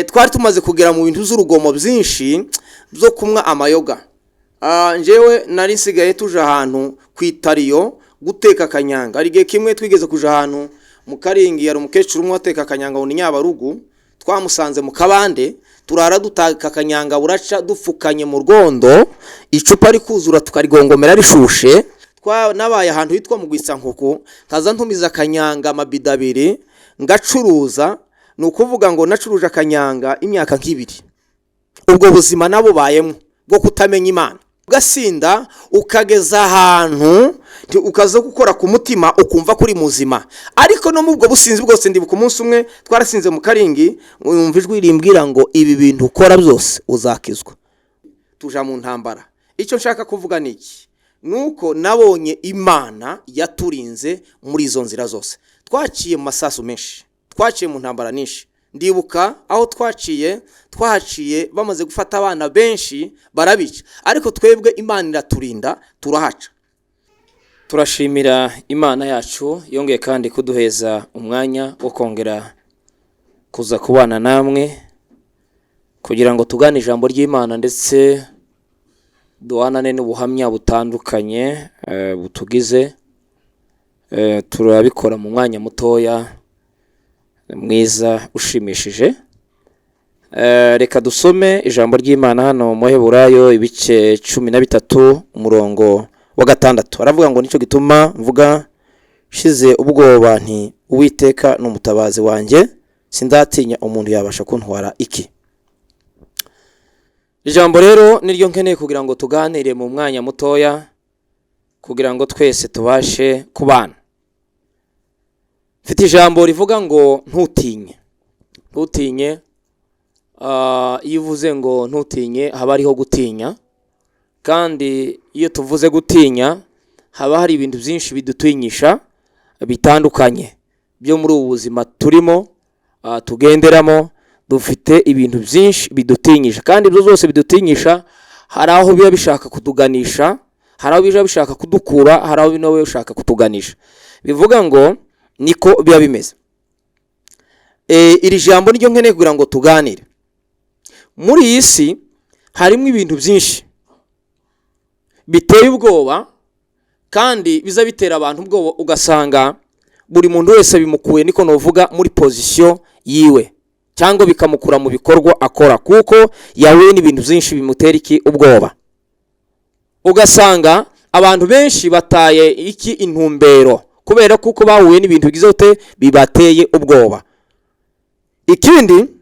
twari tumaze kugera mu bintu z'urugomo byinshi byo kumwa amayoga. Njyewe nari nsigaye tuje ahantu ku itariyo guteka akanyanga. Ari gihe kimwe twigeze kuja ahantu mu Karingi, yari umukecuru umwe wateka akanyanga mu Nyabarugu, twamusanze mu kabande, turara dutaka akanyanga buraca dupfukanye mu rwondo, icupa rikuzura tukarigongomera rishushe. Nabaye ahantu hitwa mu Gwisankuku, kaza ntumiza akanyanga amabida 2 ngacuruza. Ni ukuvuga ngo nacuruje akanyanga imyaka nk'ibiri. Ubwo buzima nabo bayemo bwo kutamenya Imana, ugasinda ukageza ahantu ukaza gukora ku mutima ukumva kuri muzima. Ariko no mu bwo businzi bwose ndibuka umunsi umwe twarasinze mu Karingi, umva ijwi rimbwira ngo ibi bintu ukora byose uzakizwa. Tuja mu ntambara. Icyo nshaka kuvuga niki nuko nabonye Imana yaturinze muri izo nzira zose. Twaciye mu masasu menshi, twaciye mu ntambara nyinshi. Ndibuka aho twahaciye bamaze gufata abana benshi barabica, ariko twebwe Imana iraturinda turahaca. Turashimira Imana yacu yongeye kandi kuduheza umwanya wo kongera kuza kubana namwe kugira ngo tugane ijambo ry'Imana, ndetse duhanane n'ubuhamya butandukanye butugize. Turabikora mu mwanya mutoya mwiza ushimishije. Reka dusome ijambo ry'Imana hano mu Heburayo ibice 13 umurongo wa 6. Aravuga ngo nicyo gituma mvuga shize ubwoba nti Uwiteka n'umutabazi wanjye, sindatinya umuntu yabasha kuntwara iki. Ijambo rero niryo nkeneye kugira ngo tuganire mu mwanya mutoya kugira ngo twese tubashe kubana. Mfite ijambo rivuga ngo ntutinye. Ntutinye. Iyo uvuze ngo ntutinye haba hariho gutinya, kandi iyo tuvuze gutinya haba hari ibintu byinshi bidutinyisha bitandukanye byo muri ubu buzima turimo tugenderamo. Dufite ibintu byinshi bidutinyisha, kandi ibyo zose bidutinyisha hari aho biba bishaka kutuganisha, hari aho biba bishaka kudukura, hari aho bino bishaka kutuganisha. Bivuga ngo niko biba bimeze. Iri jambo niryo nkeneye kugira ngo tuganire. Muri iyi si harimo ibintu byinshi biteye ubwoba, kandi biza bitera abantu ubwoba, ugasanga buri muntu wese bimukuye niko novuga muri position yiwe, cyangwa bikamukura mu bikorwa akora, kuko yahuye n'ibintu byinshi bimutera iki ubwoba. Ugasanga abantu benshi bataye iki intumbero kubera kuko bahuye n'ibintu bigizote bibateye ubwoba. Ikindi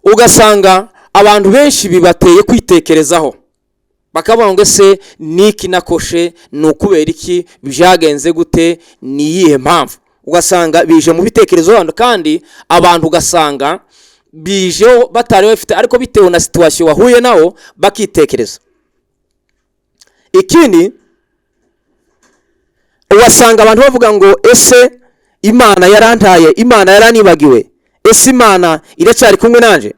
ugasanga abantu benshi bibateye kwitekerezaho, bakavuga ngo se niki nakoshe, nukubera iki, byagenze gute, ni yihe mpamvu. Ugasanga bije mu bitekerezo hano, kandi abantu ugasanga bije batari bafite, ariko bitewe na situation wahuye nawo bakitekereza. Ikindi ugasanga abantu bavuga ngo ese Imana yarantaye, Imana yaranibagiwe, ese Imana iracyari kumwe nanje.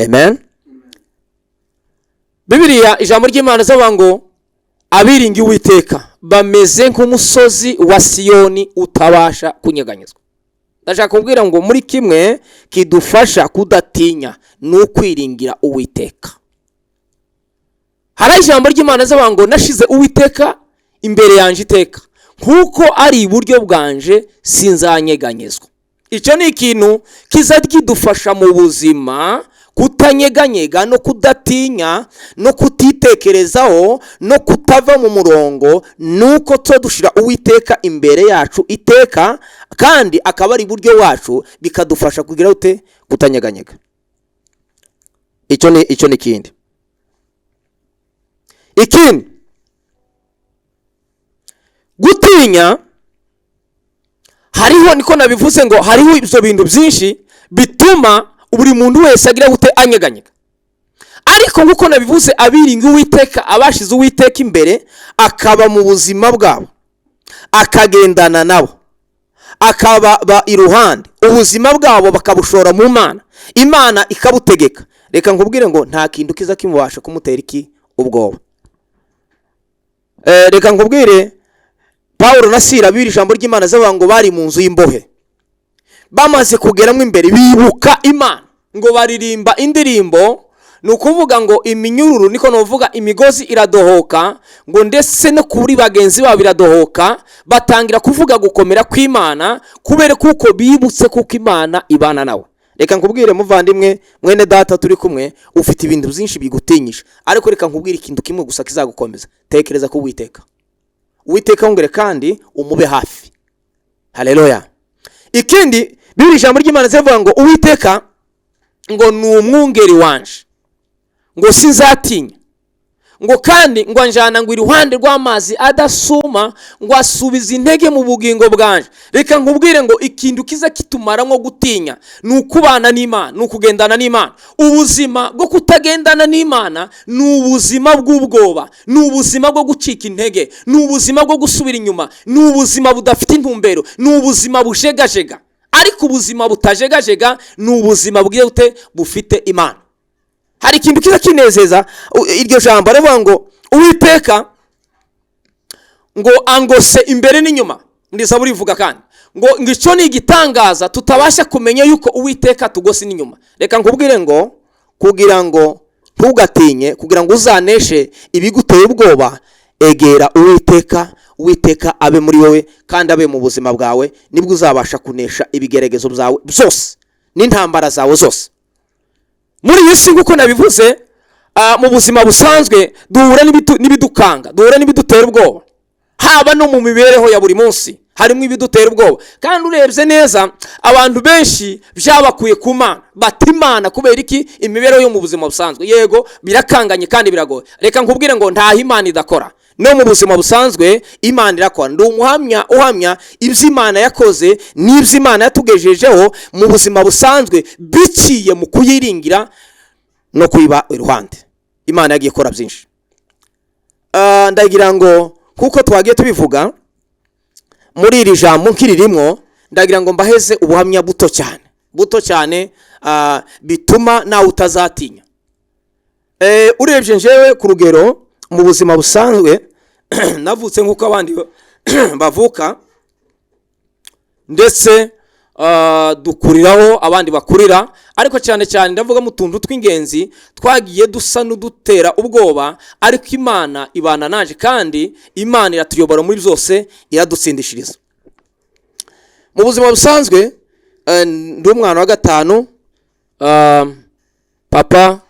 Amen. Bibiliya ijambo ry'Imana zavuga ngo abiringi Uwiteka bameze nk'umusozi wa Siyoni utabasha kunyeganyezwa. Ndashaka kubwira ngo muri kimwe kidufasha kudatinya n'ukwiringira Uwiteka. Hari ijambo ry'Imana zavuga ngo nashize Uwiteka imbere yanje iteka, nkuko ari iburyo bwanje sinzanyeganyezwa. Icyo ni ikintu kiza kidufasha mu buzima, kutanyeganyega no kudatinya no kutitekerezaho no kutava mu murongo, nuko to dushira Uwiteka imbere yacu iteka, kandi akaba ari iburyo wacu, bikadufasha kugira ute kutanyeganyega. Icyo ni kindi. Ikindi gutinya, hariho niko nabivuze ngo hariho ibyo bintu byinshi bituma buri muntu wese agira gute anyeganyega. Ariko nkuko nabivuze abiringi Uwiteka, abashize Uwiteka imbere, akaba mu buzima bwabo, akagendana nabo, akaba iruhande, ubuzima bwabo bakabushora mu Mana, Imana ikabutegeka. Reka nkubwire ngo nta kintu kiza kimubasha kumutera iki ubwoba. Reka nkubwire Paulo na Sila biri ijambo ry'Imana zavuga ngo bari mu nzu y'imbohe. bamaze kugeramo imbere bibuka Imana ngo baririmba indirimbo. Ni ukuvuga ngo iminyururu, niko novuga, imigozi iradohoka, ngo ndetse no kuri bagenzi babo biradohoka, batangira kuvuga gukomera kw'Imana kubera kuko bibutse kuko Imana ibana nawe. Reka nkubwire muvandimwe, mwene data turi kumwe, ufite ibintu byinshi bigutinyisha, ariko reka nkubwire ikintu kimwe gusa kizagukomeza. Tekereza ku Uwiteka. Uwiteka ngere kandi umube hafi. Haleluya. Ikindi Bibiliya ijambo ry'Imana rivuga ngo Uwiteka ngo ni umwungeri wanje, ngo sinzatinya, ngo kandi ngo anjana ngo iruhande rw'amazi adasuma, ngo asubiza intege mu bugingo bwanje. Reka nkubwire ngo ikintu kiza kitumara nko gutinya ni ukubana n'Imana, ni ukugendana n'Imana. Ubuzima bwo kutagendana n'Imana ni ubuzima bw'ubwoba, ni ubuzima bwo gucika intege, ni ubuzima bwo gusubira inyuma, ni ubuzima budafite intumbero, ni ubuzima bujegajega. Ariko ubuzima butajegajega ni ubuzima bwite bufite Imana. Hari ikintu kiza kinezeza iryo jambo aravuga ngo Uwiteka ngo angose imbere n'inyuma. Ndisa burivuga kandi ngo ngico ni igitangaza tutabasha kumenya yuko Uwiteka tugose n'inyuma. Reka nkubwire ngo kugira ngo ntugatinye, kugira ngo uzaneshe ibiguteye ubwoba, egera Uwiteka. Uwiteka abe muri wowe kandi abe mu buzima bwawe, nibwo uzabasha kunesha ibigeregezo byawe byose n'intambara zawe zose. Muri iyi si nguko nabivuze, mu buzima busanzwe duhura n'ibidukanga, duhura n'ibidutera ubwoba, haba no mu mibereho ya buri munsi harimo ibidutera ubwoba. Kandi urebye neza abantu benshi byabakuye ku Mana, bati Imana kubera iki? Imibereho yo mu buzima busanzwe yego birakanganye kandi biragoye. Reka nkubwire ngo nta Imana idakora. No mu buzima busanzwe Imana irakora. Ndi umuhamya uhamya ibyo Imana yakoze n'ibyo Imana yatugejejeho mu buzima busanzwe biciye mu kuyiringira no kuyiba iruhande. Imana yagiye ikora byinshi. Ndagira ngo kuko twagiye tubivuga muri iri jambo nk'iririmo, ndagira ngo mbaheze ubuhamya buto cyane bituma nawe utazatinya. Urebye njewe ku rugero mu buzima busanzwe navutse nk'uko abandi bavuka, ndetse dukuriraho abandi bakurira, ariko cyane cyane ndavuga mu tuntu tw'ingenzi twagiye dusa n'udutera ubwoba, ariko Imana ibana naje kandi Imana iratuyobora muri byose, iradutsindishiriza. Mu buzima busanzwe ndi umwana wa gatanu, papa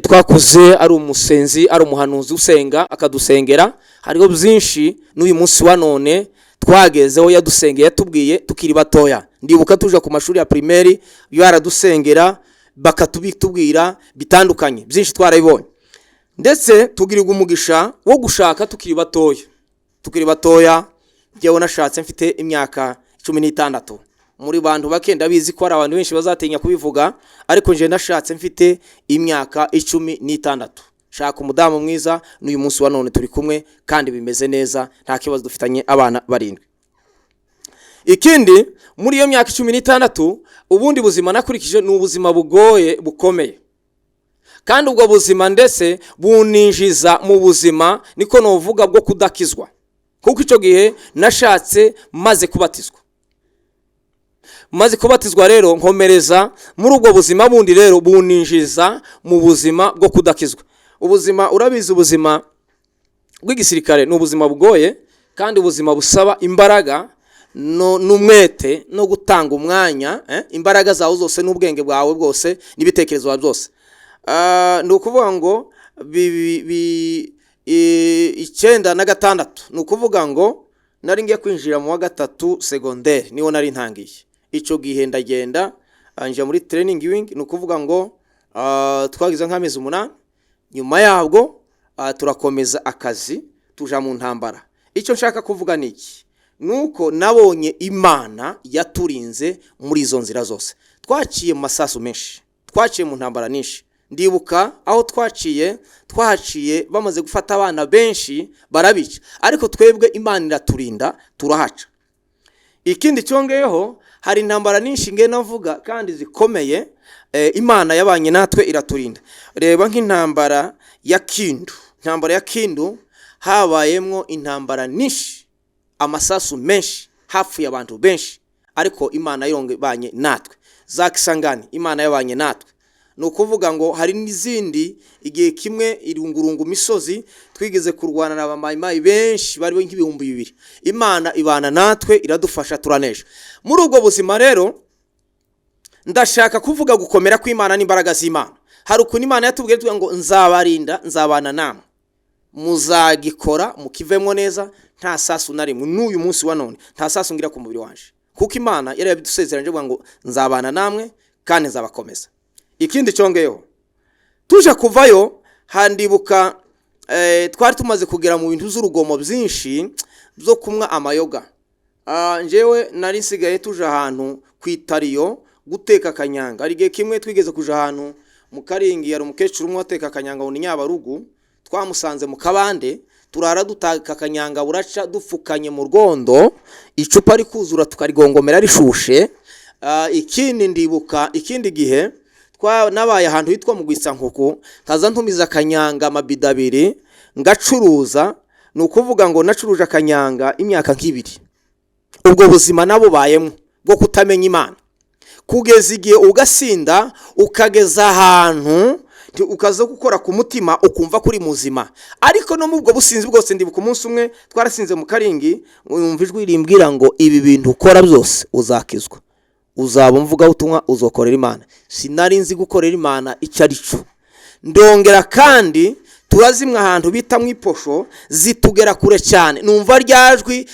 twakuze ari umusenzi, ari umuhanuzi usenga akadusengera. Hariho byinshi n'uyu munsi wa none twagezeho yadusengeye, yatubwiye tukiri batoya. Ndibuka tuje ku mashuri ya primaire yaradusengera bakatubitubwira bitandukanye, byinshi twarabibonye, ndetse tugirirwa umugisha wo gushaka tukiri batoya. Ngewe nashatse mfite imyaka 16. Muri bantu bakenda bizi ko ari abantu benshi bazatinya kubivuga, ariko nje nashatse mfite imyaka 16. Shaka umudamu mwiza, n'uyu munsi wa none turi kumwe kandi bimeze neza, nta kibazo dufitanye abana 7. Ikindi muri iyo myaka 16 ubundi buzima nakurikije ni ubuzima bugoye bukomeye, kandi ubwo buzima ndetse buninjiza mu buzima niko novuga bwo kudakizwa, kuko icyo gihe nashatse maze kubatizwa rero nkomereza muri ubwo buzima bundi rero buninjiza mu buzima bwo kudakizwa. Ubuzima urabizi, ubuzima bw'igisirikare ni ubuzima bugoye kandi ubuzima busaba imbaraga n'umwete no gutanga umwanya, imbaraga zawe zose n'ubwenge bwawe bwose n'ibitekerezo byawe byose. Ni ukuvuga ngo 96 ni ukuvuga ngo nari ngiye kwinjira mu wa 3 secondaire, niho nari ntangiye. Icyo gihe ndagenda anje muri training wing, ni ukuvuga ngo twagize nk'amezi 8. Nyuma yabwo turakomeza akazi tuja mu ntambara. Icyo nshaka kuvuga niki nuko nabonye Imana yaturinze muri izo nzira zose. Twaciye mu masasu menshi, twaciye mu ntambara nyinshi. Ndibuka aho twaciye bamaze gufata abana benshi barabica, ariko twebwe Imana iraturinda turahaca. Ikindi cyongeyeho hari intambara nyinshi nge navuga kandi zikomeye, Imana yabanye natwe iraturinda. Reba nk'intambara ya Kindu, habayemwo intambara nyinshi, amasasu menshi, hafi y'abantu benshi, ariko Imana yongeye natwe. Za Kisangani Imana yabanye natwe. Ni ukuvuga ngo hari n'izindi igihe kimwe irungurungu misozi twigeze kurwana n'abamayimayi benshi bari nk'ibihumbi 2,000. Imana ibana natwe iradufasha turanesha. Muri ubwo buzima rero ndashaka kuvuga gukomera kw'Imana n'imbaraga z'Imana. Hari ukuntu Imana yatubwiye ngo nzabarinda nzabana namwe, muzagikora mukivemo neza nta sasu na rimwe. N'uyu munsi wa none nta sasu ngira ku mubiri wanje, kuko Imana yari yabidusezeranje ngo nzabana namwe kandi nzabakomeza. Ikindi cyongeyeho tuje kuvayo handibuka twari tumaze kugera mu bintu z'urugomo byinshi byo kumwa amayoga. Njewe nari nsigaye tuje ahantu kwitariyo guteka kanyanga. Ari gihe kimwe twigeze kuja ahantu mu Karingi, yari umukecuru umwe wateka kanyanga mu Nyabarugu. Twamusanze mu kabande turara dutaka kanyanga buraca dufukanye mu rwondo, icupa rikuzura tukarigongomera rishushe. Ikindi ndibuka ikindi gihe nabaye ahantu hitwa mu Gwisankuku, kaza ntumiza kanyanga amabida 2 ngacuruza. Ni ukuvuga ngo nacuruje akanyanga imyaka 2. Ubwo buzima nabo bayemo bwo kutamenya Imana, kugeza igihe ugasinda ukageza ahantu ukaza gukora ku mutima ukumva kuri muzima. Ariko no mu bwo businzi bwose ndibuka umunsi umwe twarasinze mu Karingi, umva ijwi rimbwira ngo ibi bintu ukora byose uzakizwa, uzaba mvuga utumwa uzokorera Imana. Sinari nzi gukorera Imana icyo ari cyo. Ndongera kandi turazimwe ahantu bita mwiposho zitugera kure cyane, numva ryajwi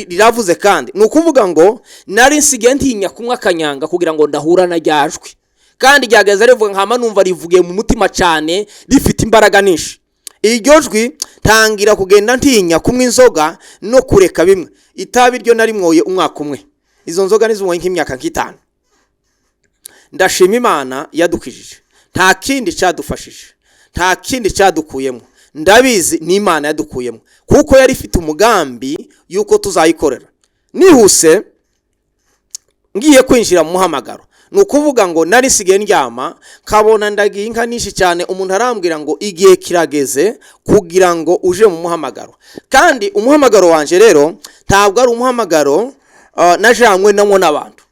riravuze. kandi nukuvuga ngo nari nsigaye ntinya kumwa kanyanga kugira ngo ndahura na ryajwi, kandi ryageze rivuga nkama numva rivugiye mu mutima cyane rifite imbaraga nyinshi. Iryo jwi tangira kugenda ntinya kumwa inzoga no kureka bimwe. Itabi ryo nari mwoye umwaka umwe, izo nzoga nizumwe nk'imyaka 5. Ndashima Imana yadukijije, nta kindi cyadufashije, nta kindi cyadukuyemo. Ndabizi ni Imana yadukuyemo kuko yari ifite umugambi yuko tuzayikorera. Nihuse ngiye kwinjira mu muhamagaro, nukuvuga ngo nari sigaye ndyama kabona ndagiye inka nishi cyane. Umuntu arambwira ngo igihe kirageze kugira ngo uje mu muhamagaro. Kandi umuhamagaro wanje rero ntabwo ari umuhamagaro najamwe namwe n'abantu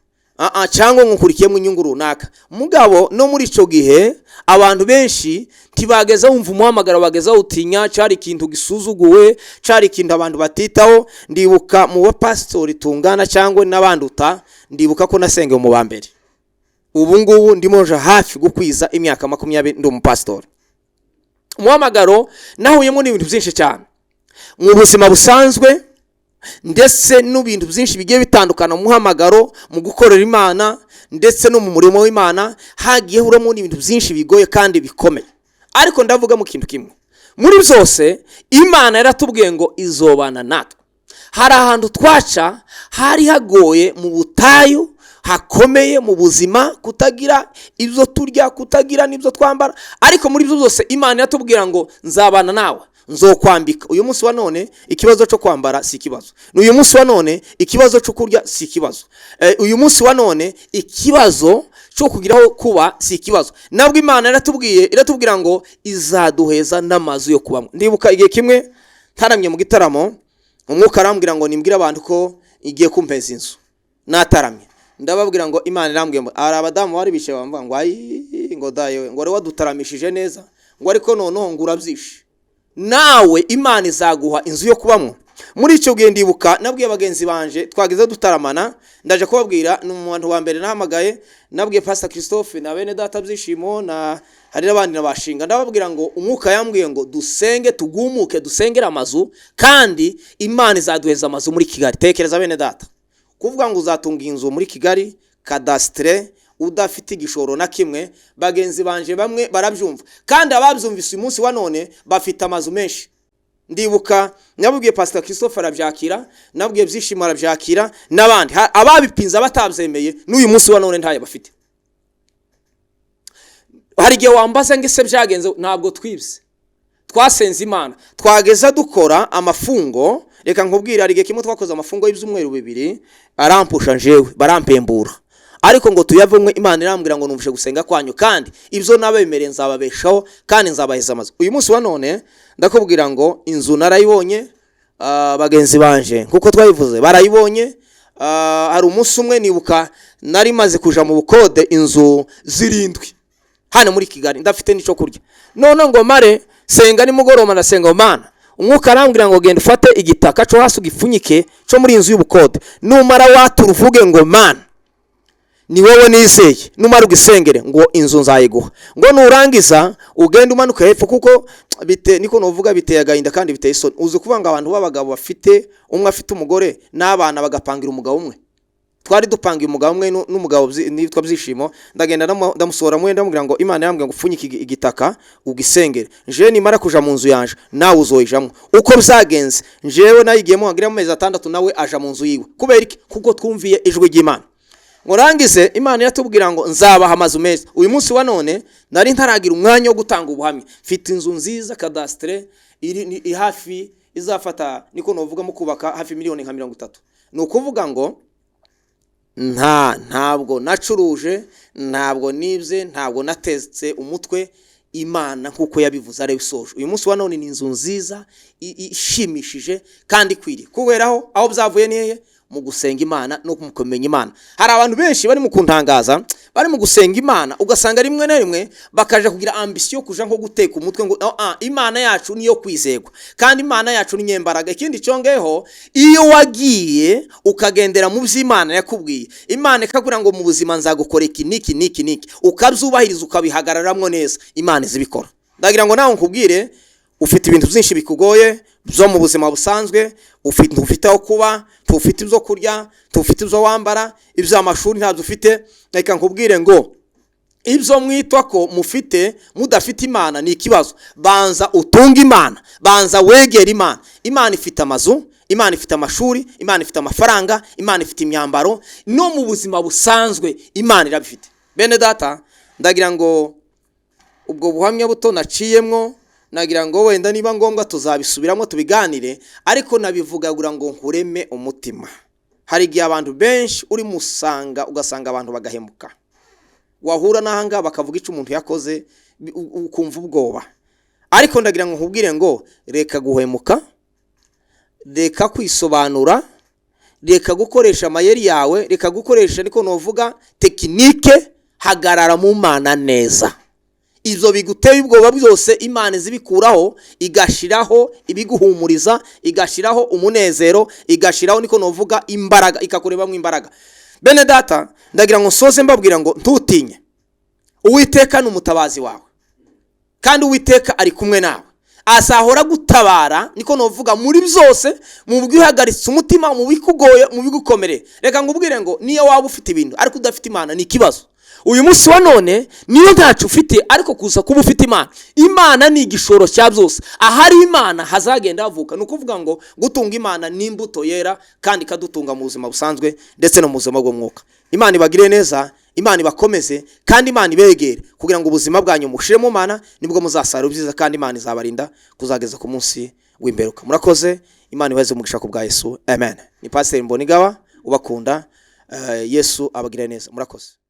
cyangwa nkukurikiyemo inyungu runaka. Mugabo no muri ico gihe abantu benshi tibageza umva umuhamagaro, bageza utinya cyari ikintu gisuzuguwe, cyari ikintu abantu batitaho. Ndibuka mu bapastori tungana cyangwa n'abanduta, ndibuka ko nasenge mu bambere. Ubu ngubu ndimoje hafi gukwiza imyaka 20 ndi umupastori. Umuhamagaro nahuyemo n'ibintu byinshi cyane mu buzima busanzwe, ndetse n'ibintu byinshi bigiye bitandukana mu muhamagaro, mu gukorera Imana ndetse no mu murimo w'Imana. Hagiye huramo n'ibintu byinshi bigoye kandi bikomeye. Ariko ndavuga mu kintu kimwe, muri byose Imana yaratubwiye ngo izobana natwe. Hari ahantu twaca hari hagoye mu butayu, hakomeye mu buzima, kutagira ibyo turya, kutagira n'ibyo twambara. Ariko muri byo byose Imana yatubwira ngo nzabana nawe, nzokwambika. Uyu munsi wa none ikibazo cyo kwambara si ikibazo. Uyu munsi wa none ikibazo cyo kurya si ikibazo. Uyu munsi wa none ikibazo cyo kugiraho kuba si ikibazo. Nabwo Imana iratubwira ngo izaduheza n'amazu yo kubamo. Ndibuka igihe kimwe taramye mu gitaramo, umwuka arambwira ngo nimbwira abantu ko igiye kumpeza inzu. Nataramye ndababwira ngo Imana irambwiye ngo ari abadamu bari bishe bamvuga ngo ayi ngo dayo ngo rewa dutaramishije neza, ngo ariko noneho ngura byishe. Nawe Imana izaguha inzu yo kubamo. Muri icyo gihe ndibuka nabwiye abagenzi banje twageze dutaramana, ndaje kubabwira n'umuntu wa mbere nahamagaye, nabwiye Pastor Christophe na bene data byishimo na hari n'abandi nabashinga. Ndababwira ngo umwuka yambwiye ngo dusenge, tugumuke, dusengera amazu, kandi Imana izaduheza amazu muri Kigali. Tekereza bene data, kuvuga ngo uzatunga inzu muri Kigali cadastre udafite igishoro na kimwe. Bagenzi banje bamwe barabyumva, kandi ababyumvise umunsi wa none bafite amazu menshi. Ndibuka nabwiye Pastor Christophe arabyakira, nabwiye byishimo arabyakira, n'abandi ababipinza batabyemeye n'uyu munsi wa none ntaye bafite. Hari gihe wambaza ngese byagenze, ntabwo twibye, twasenze Imana, twageza dukora amafungo. Reka nkubwire, hari gihe kimwe twakoze amafungo y'ibyumweru 2 arampusha njewe barampembura, ariko ngo tuyavumwe Imana irambwira ngo numvishe gusenga kwanyu, kandi ibyo nabemereye nzababeshaho kandi nzabaheza amazu. Uyu munsi wa none ndakubwira ngo inzu narayibonye, bagenzi banje kuko twayivuze barayibonye, hari umunsi umwe nibuka nari maze kuja mu bukode inzu 7 hano muri Kigali ndafite nico kurya, none ngo mare senga nimugoroba ndasenga Mana, umwuka arambwira ngo genda ufate igitaka cyo hasi ugipfunyike cyo muri inzu y'ubukode, numara waturuvuge ngo Mana ni wowe nizeye, numara ugisengere ngo inzu nzayiguha, ngo nurangiza ugenda umanuka hepfo, kuko niko novuga biteye agahinda kandi biteye isoni. Uzi kuvanga abantu b'abagabo bafite umwe afite umugore n'abana bagapangira umugabo umwe, twari dupangiye umugabo umwe n'umugabo nitwa Byishimo, ndagenda ndamusora mwenda ndamubwira ngo Imana yambwiye ngo upfunyike igitaka ugisengere, je nimara kuja mu nzu yanje nawe uzoyijamwe. Uko bizagenze jewe nayigiyemo hagira mu mezi 6 nawe aja mu nzu yiwe. Kubera iki? Kuko twumviye ijwi ry'Imana. Ngorangize Imana iratubwira ngo nzabaha amazu meza. Uyu munsi wa none nari ntaragira umwanya wo gutanga ubuhamya, mfite inzu nziza cadastre iri hafi izafata niko novuga mu kubaka hafi miliyoni nka 30. Nukuvuga ngo ntabwo nacuruje, ntabwo nibye, ntabwo natetse umutwe, Imana nkuko yabivuze ari bisoje. Uyu munsi wa none ni inzu nziza ishimishije kandi kwiri kuberaho aho byavuye niye mu gusenga Imana no kumenya Imana. Hari abantu benshi bari mu kuntangaza, bari mu gusenga Imana, ugasanga rimwe na rimwe bakaje kugira ambition kuja nko guteka umutwe ngo Imana yacu niyo kwizegwa kandi Imana yacu ni nyembaraga. Ikindi cyongeho, iyo wagiye ukagendera mu by'Imana yakubwiye, Imana ikakura ngo mu buzima nzagukora iki niki ukabyubahiriza ukabihagararamwo neza, Imana izibikora. Ndagira ngo nawe nkubwire, ufite ibintu byinshi bikugoye byo mu buzima busanzwe, ufite aho kuba, ufite ibyo kurya, ufite ibyo wambara, ibyo amashuri ntabyo ufite. Reka nkubwire ngo ibyo mwitwa ko mufite mudafite Imana ni ikibazo. Banza utunga Imana, banza wegera Imana. Imana ifite amazu, Imana ifite amashuri, Imana ifite amafaranga, Imana ifite imyambaro, no mu buzima busanzwe Imana irabifite. Bene data, ndagira ngo ubwo buhamya buto naciyemwo, nagira ngo wenda niba ngombwa tuzabisubiramo tubiganire, ariko nabivugagura ngo nkureme umutima. Hari igihe abantu benshi uri musanga ugasanga abantu bagahemuka, wahura nahanga bakavuga icyo umuntu yakoze ukumva ubwoba. Ariko ndagira ngo nkubwire ngo reka guhemuka, reka kwisobanura, reka gukoresha amayeri yawe, reka gukoresha niko novuga tekinike, hagarara mu Mana neza. Ibyo biguteye ubwoba byose Imana izibikuraho, igashiraho ibiguhumuriza, igashiraho umunezero, igashiraho niko novuga imbaraga, ikakurebamwe imbaraga. Bene data, ndagira ngo soze mbabwira ngo ntutinye. Uwiteka ni umutabazi wawe, kandi Uwiteka ari kumwe nawe, azahora gutabara niko novuga muri byose, mu bwihagaritse umutima, mu bikugoye, mu bigukomere. Reka ngubwire ngo niyo waba ufite ibintu ariko udafite Imana ni ikibazo. Uyu munsi wa none niyo ntacu ufite, ariko kuza kuba ufite Imana. Imana ni igishoro cya byose. Ahari Imana hazagenda havuka. Nukuvuga ngo gutunga Imana ni imbuto yera kandi kadutunga mu buzima busanzwe ndetse no mu buzima bw'umwuka. Imana ibagire neza, Imana ibakomeze kandi Imana ibegere kugira ngo ubuzima bwanyu mushiremo Imana, nibwo muzasarura byiza kandi Imana izabarinda kuzageza ku munsi w'imperuka. Murakoze, Imana ibaze umugisha ku bwa Yesu. Amen. Ni Pastor Mbonigawa ubakunda. Yesu abagire neza. Murakoze.